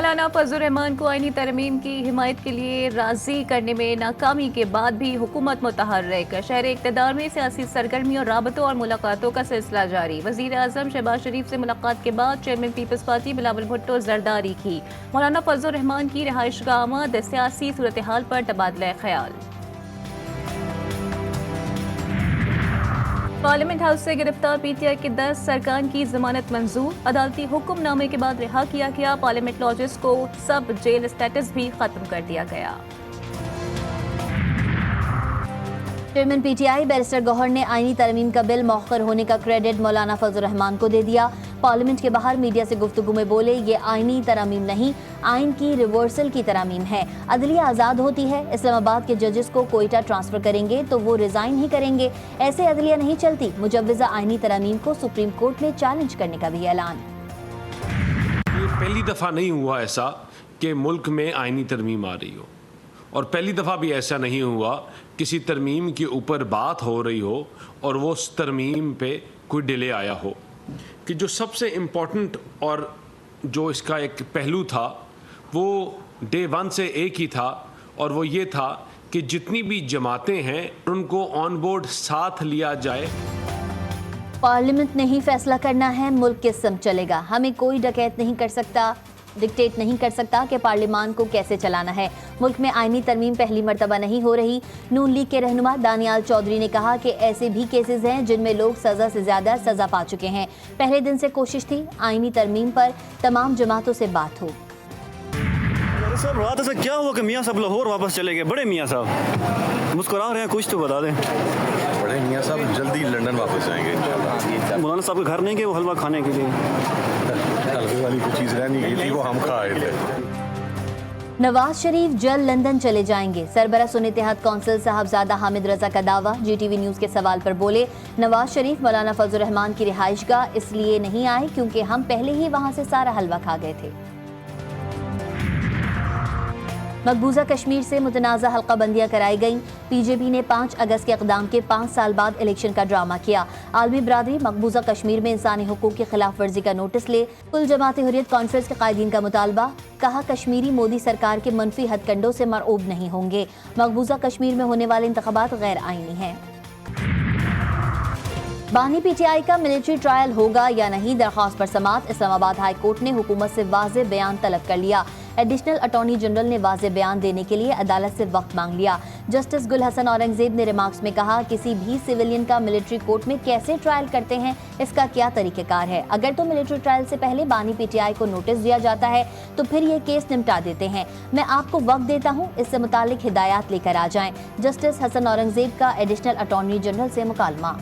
مولانا فضل الرحمان کو آئینی ترمیم کی حمایت کے لیے راضی کرنے میں ناکامی کے بعد بھی حکومت متحرک، شہر اقتدار میں سیاسی سرگرمیوں، رابطوں اور ملاقاتوں کا سلسلہ جاری۔ وزیر اعظم شہباز شریف سے ملاقات کے بعد chairman Peoples Party Bilawal Bhutto Zardari کی۔ مولانا فضل الرحمان کی رہائش گاہ آمد، سیاسی صورتحال پر تبادلہ خیال۔ پارلیمنٹ ہاؤس سے گرفتار پی ٹی آئی کے 10 ارکان کی ضمانت منظور، عدالتی حکم نامے کے بعد رہا کیا گیا۔ پارلیمنٹ لاجز کو سب جیل اسٹیٹس بھی ختم کر دیا گیا۔ Chairman P T I barrister Gohar نے آئینی ترمیم کا بل مؤخر ہونے کا کریڈٹ مولانا فضل الرحمان کو دے دیا۔ پارلیمنٹ کے باہر میڈیا سے گفتگو میں بولے، یہ آئینی ترامیم نہیں، آئین کی ریورسل کی ترامیم ہے۔ عدلیہ آزاد ہوتی ہے، اسلام آباد کے ججز کو کوئٹہ ٹرانسفر کریں گے تو وہ ریزائن ہی کریں گے، ایسے عدلیہ نہیں چلتی۔ مجوزہ آئینی ترامیم کو سپریم کورٹ میں چیلنج کرنے کا بھی اعلان۔ یہ پہلی دفعہ نہیں ہوا ایسا کہ ملک میں آئینی ترمیم آ رہی ہو، اور پہلی دفعہ بھی ایسا نہیں ہوا کسی ترمیم کے اوپر بات ہو رہی ہو اور وہ اس ترمیم پہ کوئی ڈیلے آیا ہو۔ کہ جو سب سے امپورٹنٹ اور جو اس کا ایک پہلو تھا وہ ڈے ون سے ایک ہی تھا، اور وہ یہ تھا کہ جتنی بھی جماعتیں ہیں ان کو آن بورڈ ساتھ لیا جائے۔ پارلیمنٹ نے ہی فیصلہ کرنا ہے ملک کس سمت چلے گا، ہمیں کوئی ڈکیت نہیں کر سکتا، ڈکٹیٹ نہیں کر سکتا کہ پارلیمان کو کیسے چلانا ہے۔ ملک میں آئینی ترمیم پہلی مرتبہ نہیں ہو رہی۔ نون لیگ کے رہنما دانیال چودھری نے کہا کہ ایسے بھی کیسز ہیں جن میں لوگ سزا سے زیادہ سزا پا چکے ہیں۔ پہلے دن سے کوشش تھی آئینی ترمیم پر تمام جماعتوں سے بات ہو۔ صاحب رات ایسا کیا ہوا کہ میاں صاحب لاہور واپس چلے گئے؟ بڑے میاں صاحب مسکرا رہے ہیں، کچھ تو بتا دیں۔ بڑے میاں صاحب جلدی لندن واپس جائیں گے انشاءاللہ۔ مولانا صاحب کے گھر نہیں گئے وہ حلوہ کھانے کے لیے؟ حلوے والی کوئی چیز رہنی گئی تھی، وہ ہم کھا آئے تھے۔ نواز شریف جلد لندن چلے جائیں گے، سربراہ سنی اتحاد کونسل صاحبزادہ حامد رضا کا دعویٰ۔ جی ٹی وی نیوز کے سوال پر بولے، نواز شریف مولانا فضل الرحمان کی رہائش گاہ اس لیے نہیں آئے کیونکہ ہم پہلے ہی وہاں سے سارا حلوہ کھا گئے تھے۔ مقبوضہ کشمیر سے متنازع حلقہ بندیاں کرائی گئیں۔ پی جے پی نے 5 اگست کے اقدام کے 5 سال بعد الیکشن کا ڈرامہ کیا۔ عالمی برادری مقبوضہ کشمیر میں انسانی حقوق کی خلاف ورزی کا نوٹس لے۔ کل جماعت حریت کانفرنس کے قائدین کا مطالبہ، کہا کشمیری مودی سرکار کے منفی ہتھ کنڈوں سے مرعوب نہیں ہوں گے۔ مقبوضہ کشمیر میں ہونے والے انتخابات غیر آئینی ہیں۔ بانی پی ٹی آئی کا ملٹری ٹرائل ہوگا یا نہیں، درخواست پر سماعت۔ اسلام آباد ہائی کورٹ نے حکومت سے واضح بیان طلب کر لیا۔ ایڈیشنل اٹارنی جنرل نے واضح بیان دینے کے لیے عدالت سے وقت مانگ لیا۔ جسٹس گل حسن اورنگزیب نے ریمارکس میں کہا، کسی بھی سویلین کا ملٹری کورٹ میں کیسے ٹرائل کرتے ہیں، اس کا کیا طریقہ کار ہے؟ اگر تو ملٹری ٹرائل سے پہلے بانی پی ٹی آئی کو نوٹس دیا جاتا ہے تو پھر یہ کیس نمٹا دیتے ہیں۔ میں آپ کو وقت دیتا ہوں، اس سے متعلق ہدایات لے کر آ جائیں۔ جسٹس حسن اورنگزیب کا ایڈیشنل اٹارنی جنرل سے مکالمہ۔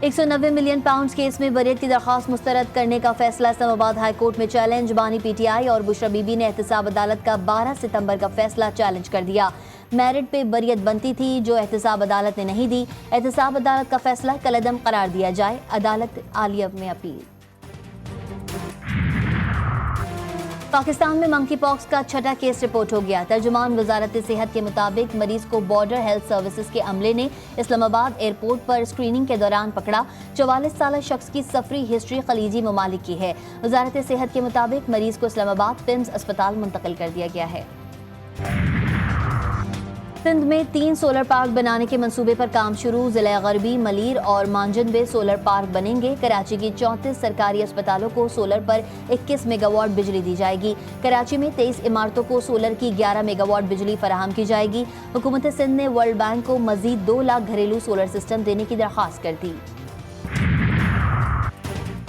190 ملین پاؤنڈز کیس میں بریت کی درخواست مسترد کرنے کا فیصلہ اسلام آباد ہائی کورٹ میں چیلنج۔ بانی پی ٹی آئی اور بشرا بی بی نے احتساب عدالت کا 12 ستمبر کا فیصلہ چیلنج کر دیا۔ میرٹ پہ بریت بنتی تھی جو احتساب عدالت نے نہیں دی۔ احتساب عدالت کا فیصلہ کالعدم قرار دیا جائے، عدالت عالیہ میں اپیل۔ پاکستان میں منکی پاکس کا 6واں کیس رپورٹ ہو گیا۔ ترجمان وزارت صحت کے مطابق مریض کو بارڈر ہیلتھ سروسز کے عملے نے اسلام آباد ایئرپورٹ پر اسکریننگ کے دوران پکڑا۔ 44 سالہ شخص کی سفری ہسٹری خلیجی ممالک کی ہے۔ وزارت صحت کے مطابق مریض کو اسلام آباد پمز اسپتال منتقل کر دیا گیا ہے۔ سندھ میں 3 سولر پارک بنانے کے منصوبے پر کام شروع۔ ضلع غربی، ملیر اور مانجن میں سولر پارک بنیں گے۔ کراچی کی 34 سرکاری اسپتالوں کو سولر پر 21 میگا واٹ بجلی دی جائے گی۔ کراچی میں 23 عمارتوں کو سولر کی 11 میگا واٹ بجلی فراہم کی جائے گی۔ حکومت سندھ نے ورلڈ بینک کو مزید 2 لاکھ گھریلو سولر سسٹم دینے کی درخواست کر دی۔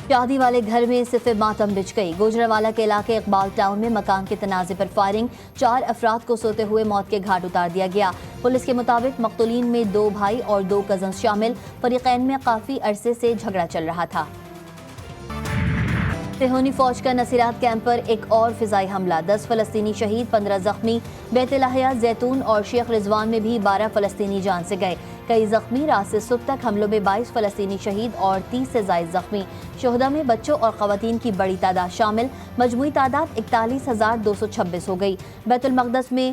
شادی والے گھر میں صف ماتم بچھ گئی۔ گوجرانوالہ کے علاقے اقبال ٹاؤن میں مکان کے تنازع پر فائرنگ، 4 افراد کو سوتے ہوئے موت کے گھاٹ اتار دیا گیا۔ پولیس کے مطابق مقتولین میں 2 بھائی اور 2 کزنز شامل۔ فریقین میں کافی عرصے سے جھگڑا چل رہا تھا۔ صہیونی فوج کا نصیرات کیمپ پر ایک اور فضائی حملہ، 10 فلسطینی شہید، 15 زخمی۔ بیت الاحیاء، زیتون اور شیخ رضوان میں بھی 12 فلسطینی جان سے گئے، کئی زخمی۔ رات سے صبح تک حملوں میں 22 فلسطینی شہید اور 30 سے زائد زخمی۔ شہداء میں بچوں اور خواتین کی بڑی تعداد شامل، مجموعی تعداد 41,226 ہو گئی۔ بیت المقدس میں